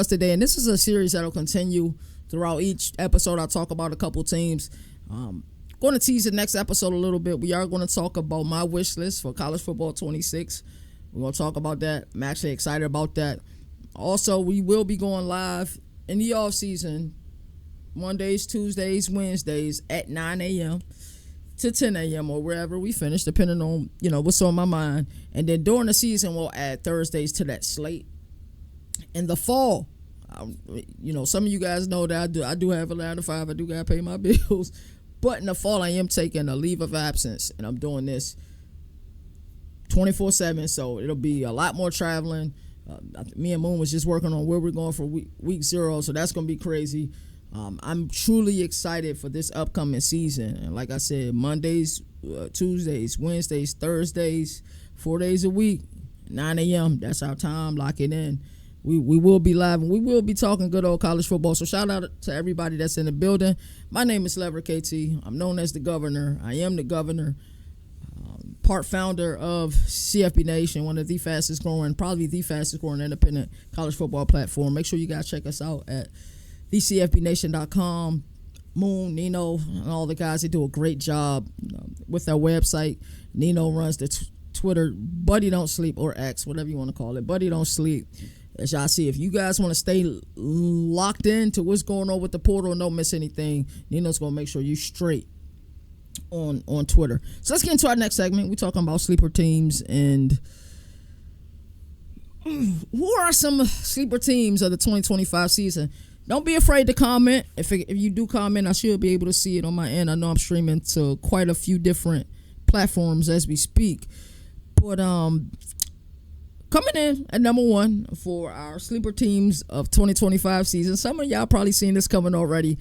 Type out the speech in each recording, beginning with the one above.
us today, and this is a series that'll continue throughout each episode. I'll talk about a couple teams. Going to tease the next episode a little bit. We are going to talk about my wish list for college football 26. We're going to talk about that. I'm actually excited about that. Also, we will be going live in the off season, Mondays, Tuesdays, Wednesdays at 9 a.m. to 10 a.m. or wherever we finish, depending on, what's on my mind. And then during the season, we'll add Thursdays to that slate. In the fall, some of you guys know that I do have a 9 to 5. I do got to pay my bills. But in the fall, I am taking a leave of absence, and I'm doing this 24/7, so it'll be a lot more traveling. Me and Moon was just working on where we're going for week 0, so that's going to be crazy. I'm truly excited for this upcoming season. And like I said, Mondays, Tuesdays, Wednesdays, Thursdays, 4 days a week, 9 a.m. That's our time. Lock it in. We will be live, and we will be talking good old college football. So shout out to everybody that's in the building. My name is Lever KT. I'm known as the governor. I am the governor. Part founder of CFB Nation, one of the fastest growing, probably the fastest growing independent college football platform. Make sure you guys check us out at thecfbnation.com. Moon, Nino, and all the guys, they do a great job with our website. Nino runs the Twitter, Buddy Don't Sleep, or X, whatever you want to call it. Buddy Don't Sleep. As y'all see, if you guys want to stay locked in to what's going on with the portal and don't miss anything, Nino's going to make sure you straight on Twitter. So let's get into our next segment. We're talking about sleeper teams and who are some sleeper teams of the 2025 season. Don't be afraid to comment. If you do comment, I should be able to see it on my end. I know I'm streaming to quite a few different platforms as we speak. But coming in at number 1 for our sleeper teams of 2025 season. Some of y'all probably seen this coming already.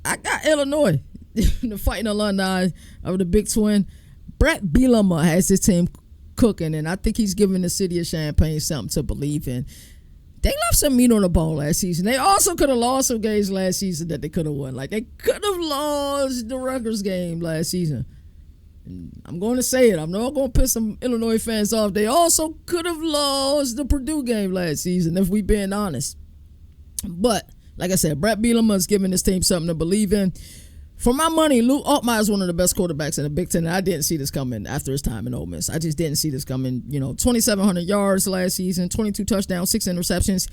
I got Illinois, the Fighting Illini of the Big Twin. Brett Bielema has his team cooking, and I think he's giving the city of Champaign something to believe in. They left some meat on the bone last season. They also could have lost some games last season that they could have won. Like, they could have lost the Rutgers game last season. I'm going to say it. I'm not going to piss some Illinois fans off. They also could have lost the Purdue game last season, if we're being honest. But, like I said, Brett Bielema is giving this team something to believe in. For my money, Luke Altmaier is one of the best quarterbacks in the Big Ten. And I didn't see this coming after his time in Ole Miss. I just didn't see this coming. 2,700 yards last season, 22 touchdowns, 6 interceptions.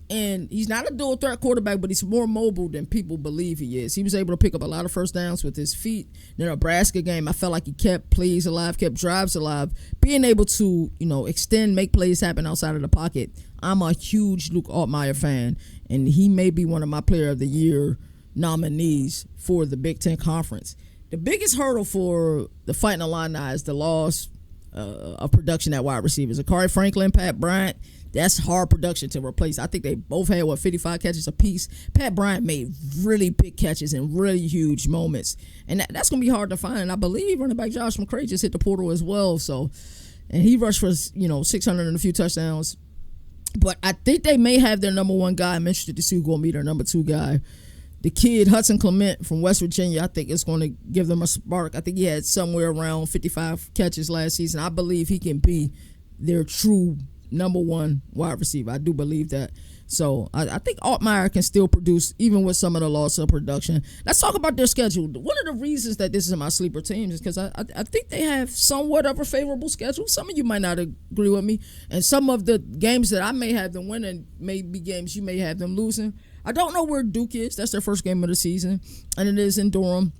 And he's not a dual threat quarterback, but he's more mobile than people believe he is. He was able to pick up a lot of first downs with his feet. The Nebraska game, I felt like he kept plays alive, kept drives alive. Being able to, extend, make plays happen outside of the pocket. I'm a huge Luke Altmaier fan, and he may be one of my Player of the Year nominees for the Big Ten Conference. The biggest hurdle for the Fighting Illini is the loss of production at wide receivers. Akari Franklin, Pat Bryant. That's hard production to replace. I think they both had, 55 catches apiece. Pat Bryant made really big catches in really huge moments. And that's going to be hard to find. And I believe running back Josh McCray just hit the portal as well. And he rushed for, 600 and a few touchdowns. But I think they may have their number 1 guy. I'm interested to see who's going to be their number 2 guy. The kid, Hudson Clement from West Virginia, I think it's going to give them a spark. I think he had somewhere around 55 catches last season. I believe he can be their true number 1 wide receiver. I do believe that. So I think Altmaier can still produce even with some of the loss of production. Let's talk about their schedule. One of the reasons that this is my sleeper teams is because I think they have somewhat of a favorable schedule. Some of you might not agree with me. And some of the games that I may have them winning may be games you may have them losing. I don't know where Duke is. That's their first game of the season. And it is in Durham.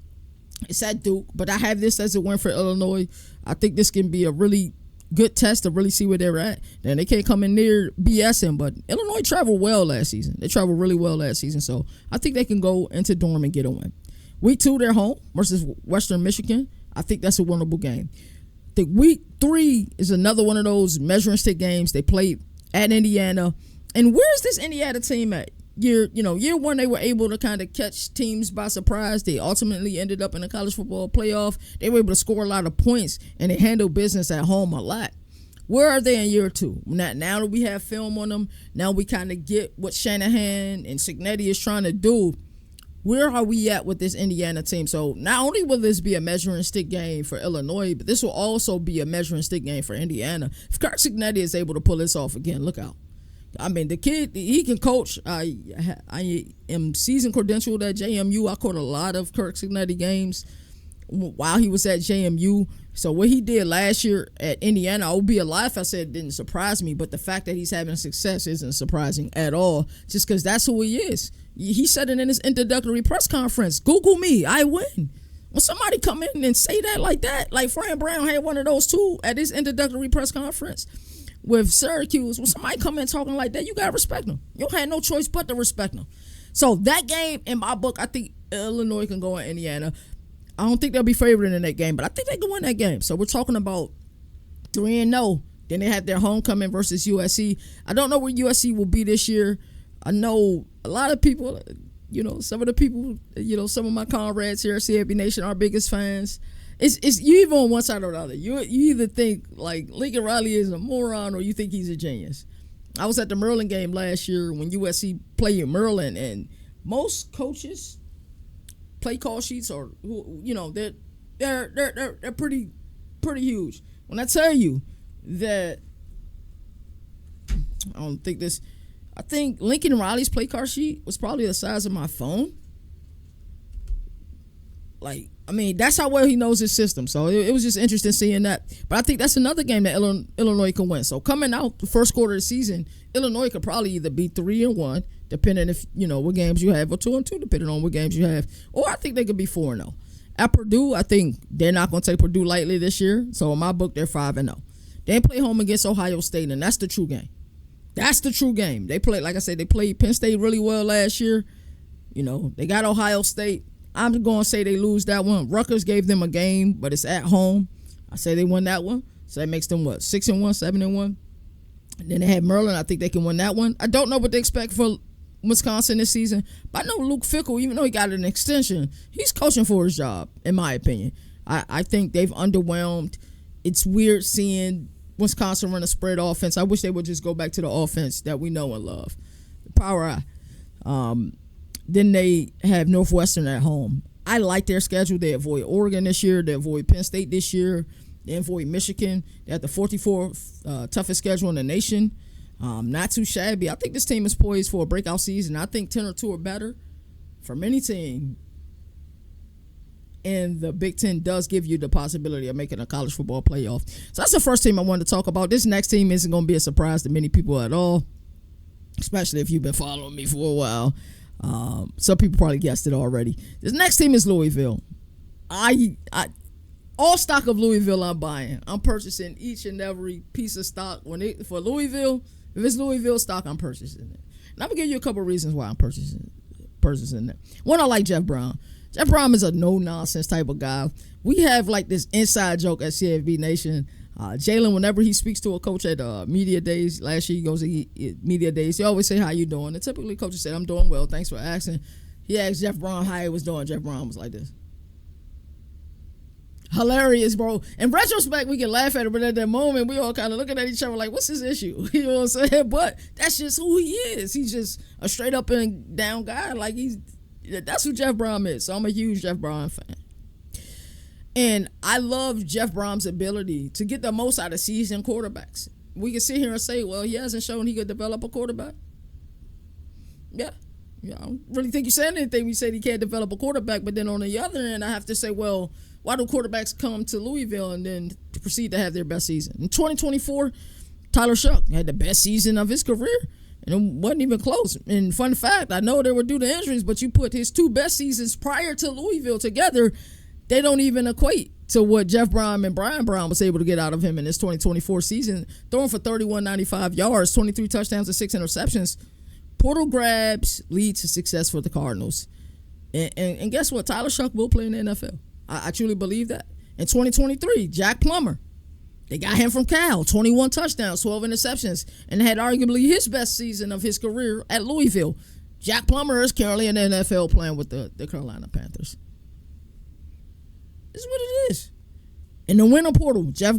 It's at Duke. But I have this as a win for Illinois. I think this can be a really good test to really see where they're at. And they can't come in near BSing, but Illinois traveled well last season. They traveled really well last season, so I think they can go into Durham and get a win. Week 2, they're home versus Western Michigan. I think that's a winnable game. I think week 3 is another one of those measuring stick games. They played at Indiana. And where's this Indiana team at? Year 1, they were able to kind of catch teams by surprise. They ultimately ended up in the college football playoff. They were able to score a lot of points, and they handled business at home a lot. Where are they in year 2? Now that we have film on them, now we kind of get what Shanahan and Cignetti is trying to do. Where are we at with this Indiana team? So not only will this be a measuring stick game for Illinois, but this will also be a measuring stick game for Indiana. If Kirk Cignetti is able to pull this off again, look out. I mean, the kid, he can coach. I am season credentialed at JMU. I caught a lot of Kirk Cignetti games while he was at JMU. So what he did last year at Indiana, I would be alive if I said it didn't surprise me. But the fact that he's having success isn't surprising at all, just because that's who he is. He said it in his introductory press conference. Google me, I win. When somebody come in and say that like that, like Fran Brown had one of those too at his introductory press conference with Syracuse. When somebody come in talking like that, you gotta respect them. You don't have no choice but to respect them. So that game, in my book, I think Illinois can go in Indiana. I don't think they'll be favored in that game, but I think they can win that game. So we're talking about 3-0. Then they have their homecoming versus USC. I don't know where USC will be this year. I know a lot of people, some of the people, some of my comrades here at CFB Nation, our biggest fans. It's you either on one side or the other. You either think like Lincoln Riley is a moron or you think he's a genius. I was at the Maryland game last year when USC played Maryland, and most coaches play call sheets are, they're pretty huge. When I tell you that, I think Lincoln Riley's play card sheet was probably the size of my phone. That's how well he knows his system. So it was just interesting seeing that. But I think that's another game that Illinois can win. So coming out the first quarter of the season, Illinois could probably either be 3-1, depending if what games you have, or 2-2, depending on what games you have. Or I think they could be 4-0. At Purdue, I think they're not going to take Purdue lightly this year. So in my book, they're 5-0. They play home against Ohio State, and that's the true game. That's the true game. They played, like I said, they played Penn State really well last year. They got Ohio State. I'm going to say they lose that one. Rutgers gave them a game, but it's at home. I say they won that one. So that makes them, 6-1, 7-1? And then they had Maryland. I think they can win that one. I don't know what they expect for Wisconsin this season, but I know Luke Fickell, even though he got an extension, he's coaching for his job, in my opinion. I think they've underwhelmed. It's weird seeing Wisconsin run a spread offense. I wish they would just go back to the offense that we know and love. The power eye. Then they have Northwestern at home. I like their schedule. They avoid Oregon this year. They avoid Penn State this year. They avoid Michigan. They have the 44th toughest schedule in the nation. Not too shabby. I think this team is poised for a breakout season. I think 10-2 or better from any team. And the Big Ten does give you the possibility of making a college football playoff. So that's the first team I wanted to talk about. This next team isn't going to be a surprise to many people at all, especially if you've been following me for a while. Some people probably guessed it already. This next team is Louisville. All stock of Louisville I'm buying. I'm purchasing each and every piece of stock. For Louisville, if it's Louisville stock, I'm purchasing it. And I'm going to give you a couple of reasons why I'm purchasing it. One, I like Jeff Brown. Jeff Brown is a no-nonsense type of guy. We have like this inside joke at CFB Nation. Jalen, whenever he speaks to a coach at media days, last year he goes to media days, he always say, how you doing? And typically coaches say, I'm doing well, thanks for asking. He asked Jeff Brown how he was doing. Jeff Brown was like this. Hilarious, bro. In retrospect, we can laugh at it, but at that moment, we all kind of looking at each other like, what's his issue? You know what I'm saying? But that's just who he is. He's just a straight up and down guy. That's who Jeff Brown is. So I'm a huge Jeff Brown fan. And I love Jeff Brown's ability to get the most out of seasoned quarterbacks. We can sit here and say, well, he hasn't shown he could develop a quarterback. Yeah, I don't really think you said anything when you said he can't develop a quarterback. But then on the other end, I have to say, well, why do quarterbacks come to Louisville and then proceed to have their best season? In 2024, Tyler Shough had the best season of his career. And it wasn't even close. And fun fact, I know they were due to injuries, but you put his two best seasons prior to Louisville together, they don't even equate to what Jeff Brown and Brian Brown was able to get out of him in this 2024 season. Throwing for 3,195 yards, 23 touchdowns and 6 interceptions. Portal grabs lead to success for the Cardinals. And guess what? Tyler Shough will play in the NFL. I truly believe that. In 2023, Jack Plummer. They got him from Cal, 21 touchdowns, 12 interceptions, and had arguably his best season of his career at Louisville. Jack Plummer is currently in the NFL playing with the Carolina Panthers. This is what it is. In the winter portal, Jeff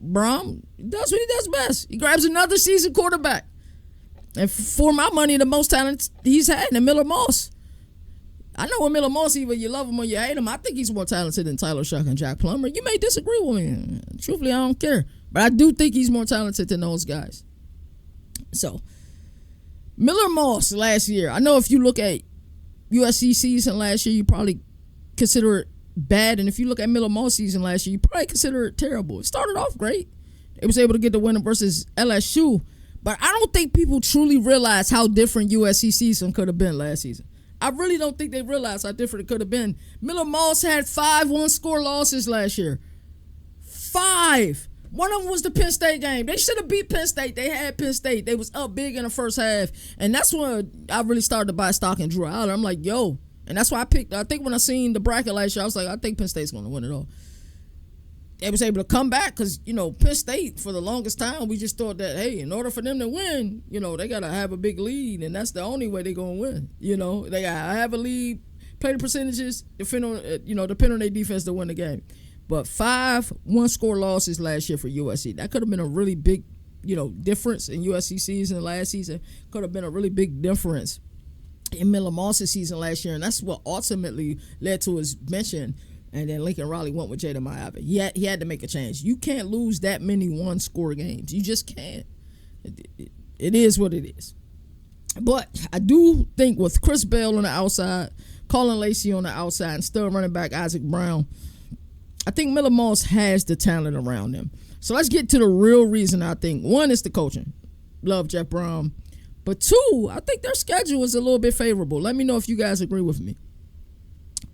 Brown does what he does best. He grabs another seasoned quarterback. And for my money, the most talent he's had in Miller Moss. I know with Miller Moss, either you love him or you hate him. I think he's more talented than Tyler Shough and Jack Plummer. You may disagree with me. Truthfully, I don't care. But I do think he's more talented than those guys. So, Miller Moss last year. I know if you look at USC season last year, you probably consider it bad. And if you look at Miller Moss season last year, you probably consider it terrible. It started off great. It was able to get the win versus LSU. But I don't think people truly realize how different USC season could have been last season. I really don't think they realized how different it could have been. Miller Moss had 5 one-score losses last year. 5. One of them was the Penn State game. They should have beat Penn State. They had Penn State. They was up big in the first half. And that's when I really started to buy stock in Drew Allar. I'm like, yo. And that's why I think when I seen the bracket last year, I was like, I think Penn State's going to win it all. They was able to come back because, Penn State, for the longest time, we just thought that, hey, in order for them to win, they got to have a big lead. And that's the only way they're going to win. They got to have a lead, play the percentages, depend on their defense to win the game. But 5 one-score losses last year for USC. That could have been a really big, difference in USC season last season. Could have been a really big difference in Miller Moss's season last year. And that's what ultimately led to his mention. And then Lincoln Riley went with Jaden Maiava. He had to make a change. You can't lose that many one-score games. You just can't. It is what it is. But I do think with Chris Bell on the outside, Colin Lacey on the outside, and still running back Isaac Brown, I think Miller Moss has the talent around him. So let's get to the real reason I think. One is the coaching. Love Jeff Brown. But 2, I think their schedule is a little bit favorable. Let me know if you guys agree with me.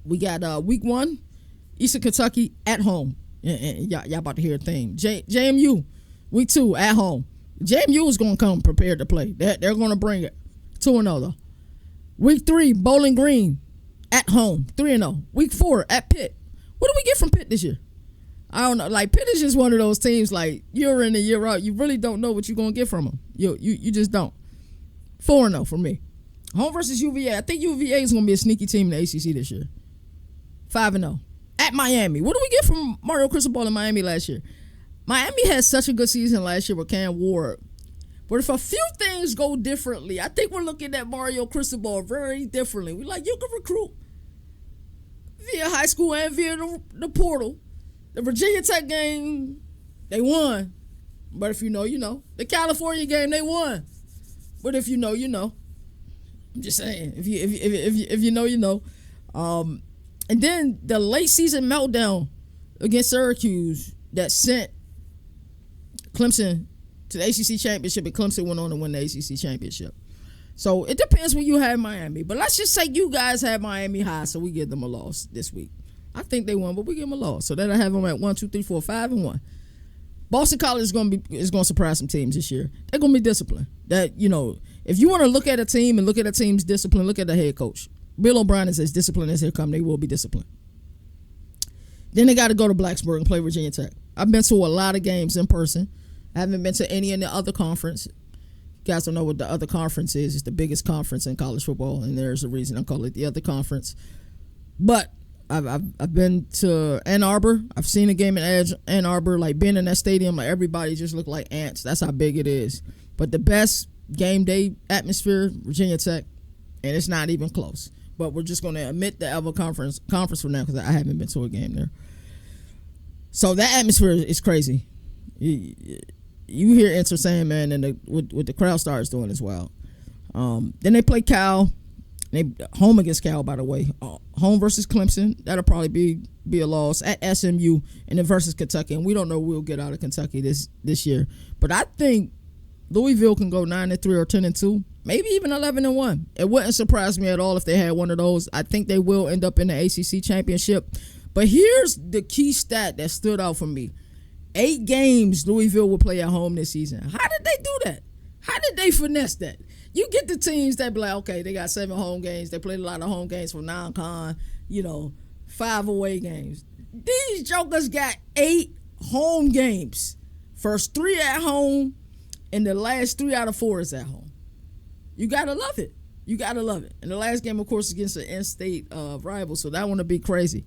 We got week 1, Eastern Kentucky at home. And y'all about to hear a thing. JMU, week 2 at home. JMU is going to come prepared to play. They're going to bring it. 2-0 though. Week 3, Bowling Green at home. 3-0. Week 4 at Pitt. What do we get from Pitt this year? I don't know. Like, Pitt is just one of those teams, like, year in and year out, you really don't know what you're going to get from them. You just don't. 4-0 for me. Home versus UVA. I think UVA is going to be a sneaky team in the ACC this year. 5-0. At Miami. What do we get from Mario Cristobal in Miami last year? Miami had such a good season last year with Cam Ward. But if a few things go differently, I think we're looking at Mario Cristobal very differently. We're like, you can recruit via high school and via the portal. The Virginia Tech game, they won. But if you know, you know. The California game, they won. But if you know, you know. I'm just saying. If you know, you know. And then the late season meltdown against Syracuse that sent Clemson to the ACC championship, and Clemson went on to win the ACC championship. So it depends when you have Miami. But let's just say you guys have Miami high, so we give them a loss this week. I think they won, but we give them a loss. So that'll have them at 1, 2, 3, 4, 5-1. Boston College is going to surprise some teams this year. They're going to be disciplined. That, you know, if you want to look at a team and look at a team's discipline, look at the head coach. Bill O'Brien is as disciplined as they come. They will be disciplined. Then they got to go to Blacksburg and play Virginia Tech. I've been to a lot of games in person. I haven't been to any in the other conference. You guys don't know what the other conference is. It's the biggest conference in college football, and there's a reason I call it the other conference. But I've been to Ann Arbor. I've seen a game in Ann Arbor. Like, being in that stadium, like, everybody just looked like ants. That's how big it is. But the best game day atmosphere, Virginia Tech, and it's not even close. But we're just going to admit the other conference for now because I haven't been to a game there. So that atmosphere is crazy. You hear Enter Sandman and what the crowd starts doing as well. Then they play Cal. They home against Cal, by the way. Home versus Clemson. That'll probably be a loss. At SMU, and then versus Kentucky. And we don't know who we'll get out of Kentucky this year. But I think Louisville can go 9-3 or 10-2, maybe even 11-1. It wouldn't surprise me at all if they had one of those. I think they will end up in the ACC championship. But here's the key stat that stood out for me. 8 games Louisville will play at home this season. How did they do that? How did they finesse that? You get the teams that be like, okay, they got 7 home games. They played a lot of home games from non-con, 5 away games. These jokers got 8 home games. First 3 at home, and the last 3 out of 4 is at home. You got to love it. You got to love it. And the last game, of course, is against an in-state rival, so that one will be crazy.